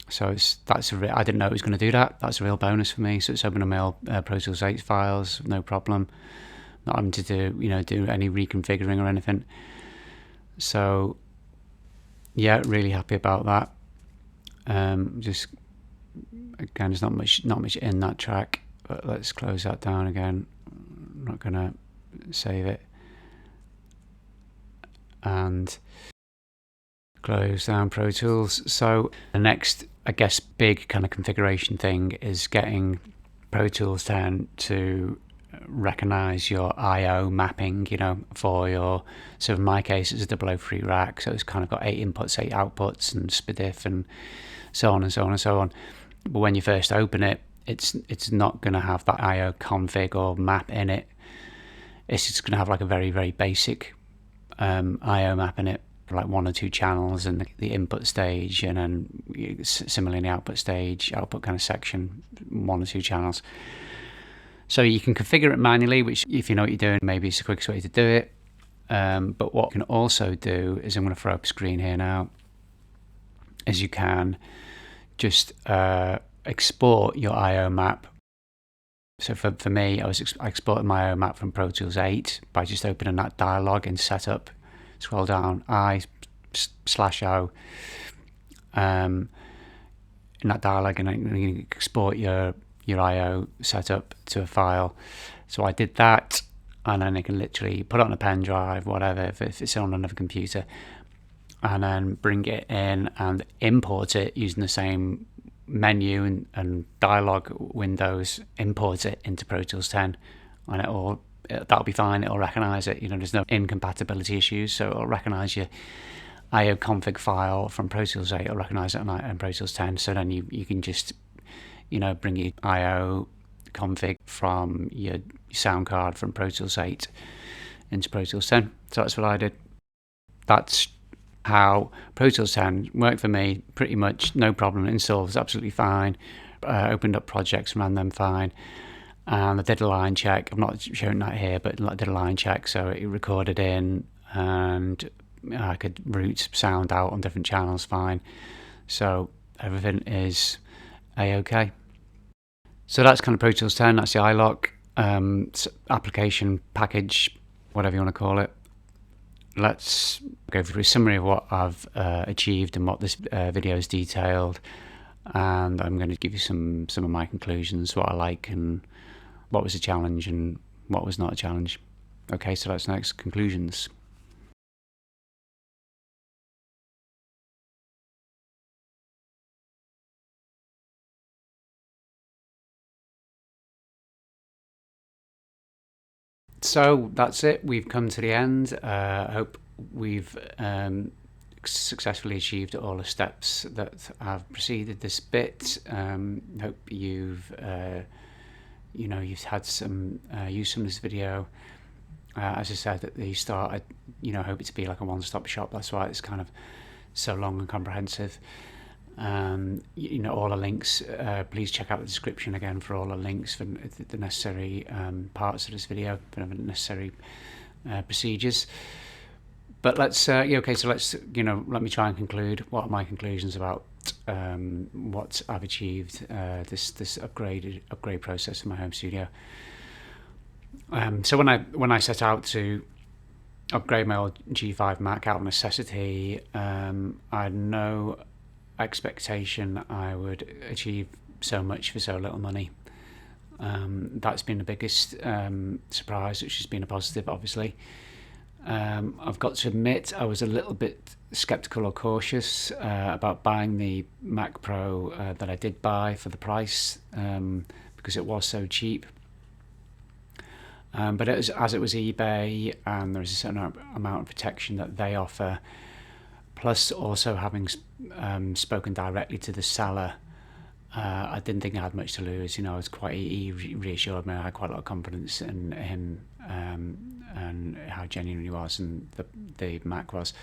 So I didn't know it was going to do that. That's a real bonus for me. So it's opening my old Pro Tools 8 files, no problem. Not having to do any reconfiguring or anything. So yeah, really happy about that. Just again, there's not much in that track, but let's close that down again. I'm not gonna save it and close down Pro Tools. So the next, I guess, big kind of configuration thing is getting Pro Tools 10 to recognize your I/O mapping, you know, for your, so in my case it's a 003 rack, so it's kind of got 8 inputs, 8 outputs, and SPDIF and so on and so on and so on. But when you first open it, it's not going to have that I/O config or map in it. It's just going to have like a very, very basic I/O map in it, for like 1 or 2 channels and the input stage, and then similarly in the output stage, output kind of section, 1 or 2 channels. So you can configure it manually, which if you know what you're doing, maybe it's the quickest way to do it. But what you can also do is, I'm going to throw up a screen here now, is you can just export your I/O map So for me, I exported my own map from Pro Tools 8 by just opening that dialog in Setup, scroll down I/O in that dialog, and then you export your I/O setup to a file. So I did that, and then I can literally put it on a pen drive, whatever, if it's on another computer, and then bring it in and import it using the same menu and dialog windows, import it into Pro Tools 10, and that'll be fine. It'll recognize it. There's no incompatibility issues, so it'll recognize your IO config file from Pro Tools 8. It'll recognize it in Pro Tools 10. So then you can just bring your IO config from your sound card from Pro Tools 8 into Pro Tools 10. So that's what I did. That's how Pro Tools 10 worked for me. Pretty much no problem. Install was absolutely fine. Opened up projects, ran them fine. And I did a line check. I'm not showing that here, but I did a line check. So it recorded in, and I could route sound out on different channels fine. So everything is A-OK. So that's kind of Pro Tools 10. That's the iLok application package, whatever you want to call it. Let's go through a summary of what I've achieved and what this video is detailed. And I'm going to give you some of my conclusions, what I like and what was a challenge and what was not a challenge. Okay, so that's next, conclusions. So that's it. We've come to the end. I hope we've successfully achieved all the steps that have preceded this bit. Hope you've you've had some use from this video. As I said at the start, I hope it to be like a one-stop shop. That's why it's kind of so long and comprehensive. All the links, please check out the description again for all the links for the necessary parts of this video, for the necessary procedures. But let's okay, so let's let me try and conclude. What are my conclusions about what I've achieved this upgrade process for my home studio? So when I set out to upgrade my old G5 Mac out of necessity, I had no expectation I would achieve so much for so little money. That's been the biggest surprise, which has been a positive, obviously. I've got to admit I was a little bit skeptical or cautious about buying the Mac Pro that I did buy for the price, because it was so cheap. But as it was eBay, and there's a certain amount of protection that they offer, plus also having spoken directly to the seller, I didn't think I had much to lose. I was he reassured me. I had quite a lot of confidence in him and how genuine he was, and the Mac was.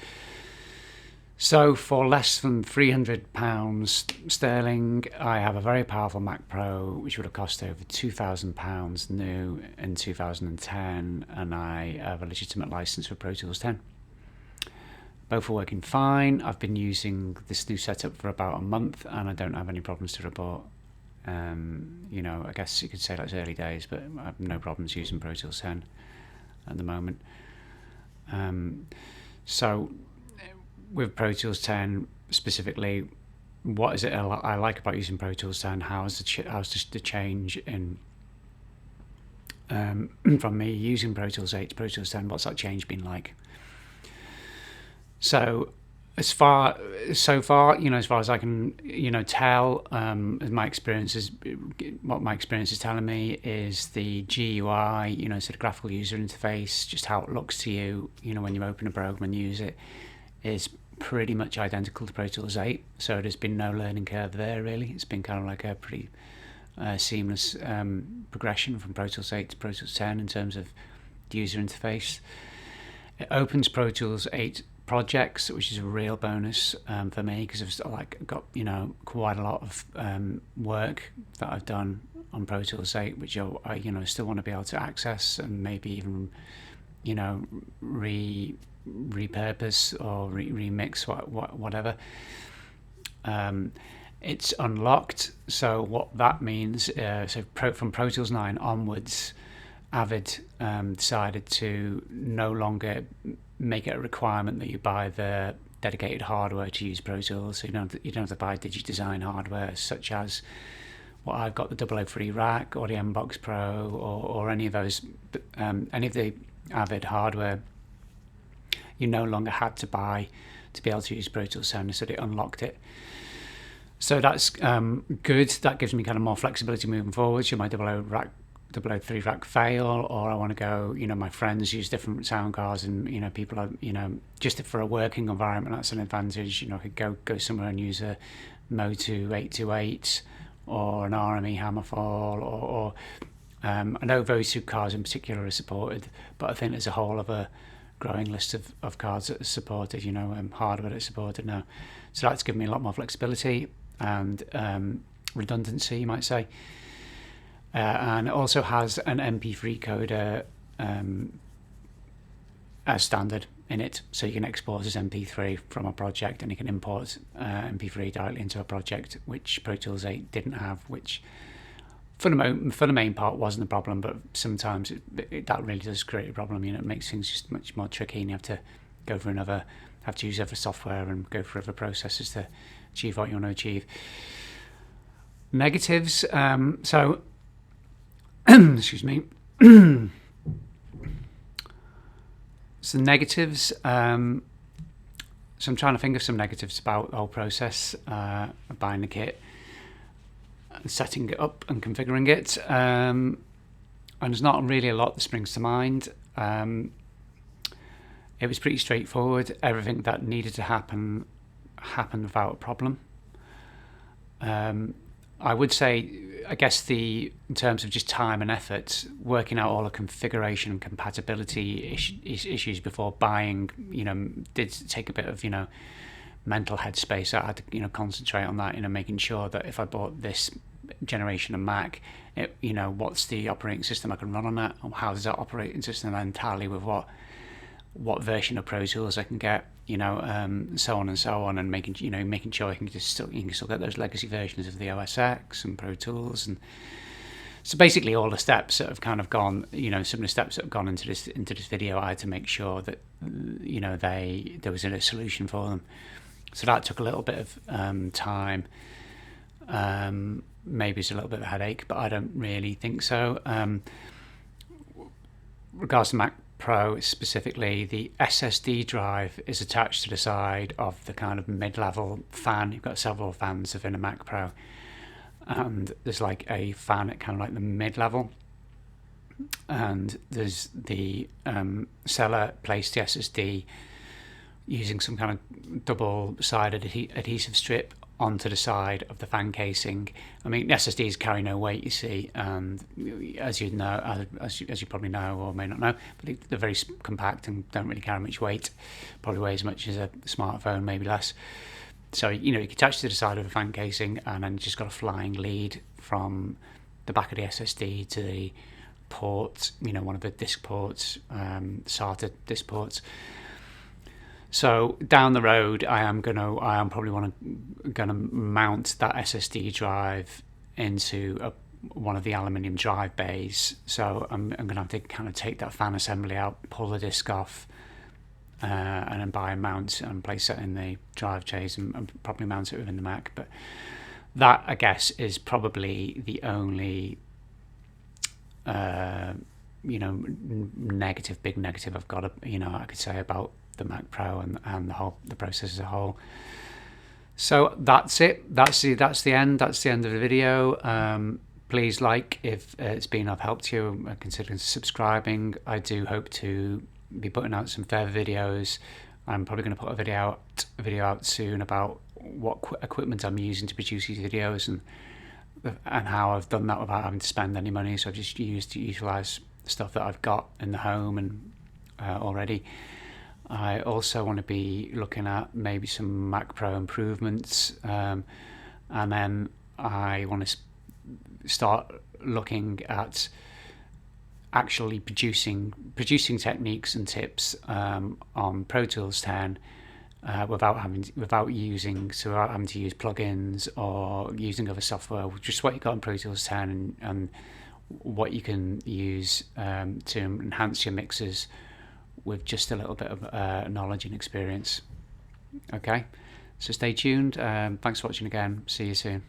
So for less than £300 sterling, I have a very powerful Mac Pro, which would have cost over £2,000 new in 2010, and I have a legitimate license for Pro Tools 10. Both are working fine. I've been using this new setup for about a month, and I don't have any problems to report. I guess you could say that's early days, but I have no problems using Pro Tools 10 at the moment. So with Pro Tools 10 specifically, what is it I like about using Pro Tools 10? How's the change in from me using Pro Tools 8 to Pro Tools 10? What's that change been like? So as far as I can tell, my experiences, what my experience is telling me is the GUI, so the graphical user interface, just how it looks to you, when you open a program and use it, is pretty much identical to Pro Tools 8. So there's been no learning curve there, really. It's been kind of like a pretty seamless progression from Pro Tools 8 to Pro Tools 10 in terms of the user interface. It opens Pro Tools 8 projects, which is a real bonus for me, because I've got quite a lot of work that I've done on Pro Tools 8, which I still want to be able to access and maybe even repurpose or remix whatever. it's unlocked. So what that means, from Pro Tools 9 onwards, Avid decided to no longer make it a requirement that you buy the dedicated hardware to use Pro Tools. So you don't have to buy DigiDesign hardware such as what I've got, the 003 rack or the MBox Pro or any of those, any of the Avid hardware. You no longer had to buy to be able to use Pro Tools 7, so they unlocked it. So that's good. That gives me kind of more flexibility moving forward. Should my 003 rack fail, or I want to go, my friends use different sound cards, and people are, just for a working environment, that's an advantage. I could go somewhere and use a Motu 828 or an RME Hammerfall, or I know those two cards in particular are supported, but I think there's a whole other growing list of cards that are supported, hardware that's supported now. So that's given me a lot more flexibility and redundancy, you might say. And it also has an MP3 coder as standard in it, so you can export as MP3 from a project, and you can import MP3 directly into a project, which Pro Tools 8 didn't have, which for the main part wasn't a problem, but sometimes that really does create a problem. It makes things just much more tricky, and you have to go for have to use other software and go for other processes to achieve what you want to achieve. Negatives, so excuse me. So negatives, so I'm trying to think of some negatives about the whole process of buying the kit and setting it up and configuring it. And there's not really a lot that springs to mind. It was pretty straightforward. Everything that needed to happen happened without a problem. I would say, I guess in terms of just time and effort, working out all the configuration and compatibility issues before buying, did take a bit of, mental headspace. I had to, concentrate on that, making sure that if I bought this generation of Mac, what's the operating system I can run on that? Or how does that operating system then tally with what version of Pro Tools I can get, so on and so on, and making sure you can still get those legacy versions of the OS X and Pro Tools, and so basically all the steps that have kind of gone, some of the steps that have gone into this video, I had to make sure that there was a solution for them. So that took a little bit of time. Maybe it's a little bit of a headache, but I don't really think so. Regards to Mac Pro specifically, the SSD drive is attached to the side of the kind of mid-level fan. You've got several fans within a Mac Pro, and there's like a fan at kind of like the mid-level, and there's the seller placed the SSD using some kind of double-sided adhesive strip onto the side of the fan casing. I mean, SSDs carry no weight, you see, and as you know, as you probably know or may not know, but they're very compact and don't really carry much weight. Probably weigh as much as a smartphone, maybe less. So you can attach to the side of the fan casing, and then just got a flying lead from the back of the SSD to the port, one of the disk ports, SATA disk ports. So down the road, I am probably gonna mount that SSD drive into one of the aluminium drive bays. So I'm gonna have to kind of take that fan assembly out, pull the disk off, and then buy a mount and place it in the drive trays and probably mount it within the Mac. But that, I guess, is probably the only big negative I've got. I could say about the Mac Pro and the process as a whole. So that's it. That's the end. That's the end of the video. Please like if it's been of help to you. Consider subscribing. I do hope to be putting out some further videos. I'm probably going to put a video out soon about what equipment I'm using to produce these videos and how I've done that without having to spend any money. So I've just utilize stuff that I've got in the home and already. I also want to be looking at maybe some Mac Pro improvements, and then I want to start looking at actually producing techniques and tips on Pro Tools 10 without having to use plugins or using other software. Just what you got in Pro Tools 10 and what you can use to enhance your mixes with just a little bit of knowledge and experience. Okay, so stay tuned. Thanks for watching again. See you soon.